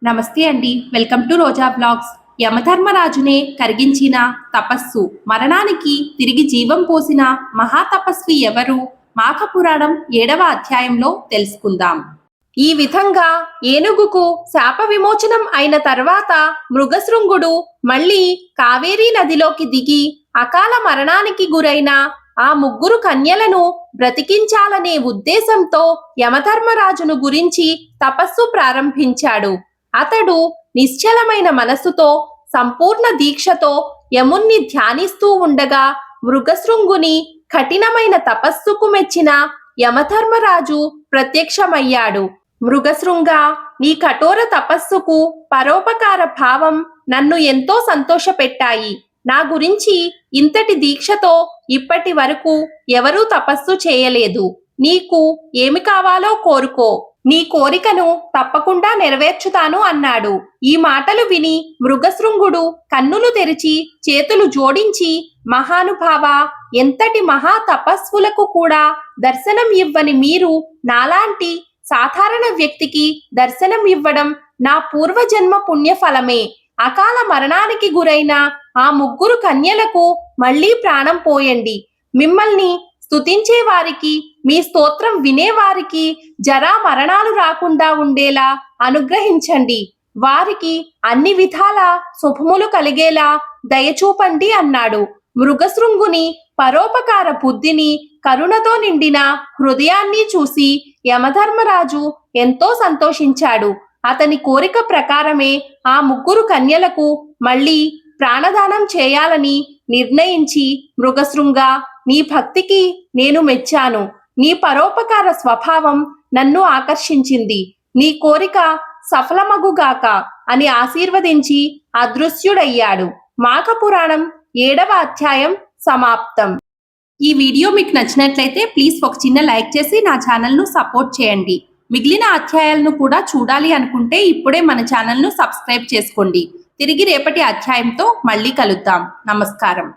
నమస్తే అండి, welcome to Roja blogs. యమధర్మరాజునే కరిగించిన తపస్సు, మరణానికి తిరిగి జీవం పోసిన మహాతపస్వి ఎవరు? మాఘ పురాణం 7వ అధ్యాయంలో తెలుసుకుందాం. ఈ విధంగా ఏనుగుకు శాప విమోచనం అయిన తర్వాత మృగశృంగుడు మళ్ళీ కావేరీ నదిలోకి దిగి అకాల మరణానికి గురైన ఆ ముగ్గురు కన్యలను బ్రతికించాలనే ఉద్దేశంతో యమధర్మరాజును గురించి తపస్సు ప్రారంభించాడు. అతడు నిశ్చలమైన మనసుతో సంపూర్ణ దీక్షతో యముణ్ణి ధ్యానిస్తూ ఉండగా మృగశృంగుని కఠినమైన తపస్సుకు మెచ్చిన యమధర్మరాజు ప్రత్యక్షమయ్యాడు. మృగశృంగ, నీ కఠోర తపస్సుకు పరోపకార భావం నన్ను ఎంతో సంతోషపెట్టాయి. నా గురించి ఇంతటి దీక్షతో ఇప్పటి వరకు ఎవరూ తపస్సు చేయలేదు. నీకు ఏమి కావాలో కోరుకో, నీ కోరికను తప్పకుండా నెరవేర్చుతాను అన్నాడు. ఈ మాటలు విని మృగశృంగుడు కన్నులు తెరిచి చేతులు జోడించి, మహానుభావ, ఎంతటి మహా తపస్సులకు కూడా దర్శనం ఇవ్వని మీరు నాలాంటి సాధారణ వ్యక్తికి దర్శనం ఇవ్వడం నా పూర్వజన్మ పుణ్యఫలమే. అకాల మరణానికి గురైన ఆ ముగ్గురు కన్యలకు మళ్లీ ప్రాణం పోయండి. మిమ్మల్ని స్తుతించే వారికి, మీ స్తోత్రం వినేవారికి జరా మరణాలు రాకుండా ఉండేలా అనుగ్రహించండి. వారికి అన్ని విధాల శుభములు కలిగేలా దయచూపండి అన్నాడు. మృగశృంగుని పరోపకార బుద్ధిని, కరుణతో నిండిన హృదయాన్ని చూసి యమధర్మరాజు ఎంతో సంతోషించాడు. అతని కోరిక ప్రకారమే ఆ ముగ్గురు కన్యలకు మళ్ళీ ప్రాణదానం చేయాలని నిర్ణయించి, మృగశృంగ, నీ భక్తికి నేను మెచ్చాను. నీ పరోపకార స్వభావం నన్ను ఆకర్షించింది. నీ కోరిక సఫలమగుగాక అని ఆశీర్వదించి అదృశ్యుడయ్యాడు. మాఘ పురాణం 7వ అధ్యాయం సమాప్తం. ఈ వీడియో మీకు నచ్చినట్లయితే ప్లీజ్ ఒక చిన్న లైక్ చేసి నా ఛానల్ను సపోర్ట్ చేయండి. మిగిలిన అధ్యాయాలను కూడా చూడాలి అనుకుంటే ఇప్పుడే మన ఛానల్ను సబ్స్క్రైబ్ చేసుకోండి. తిరిగి రేపటి అధ్యాయంతో మళ్ళీ కలుద్దాం. నమస్కారం.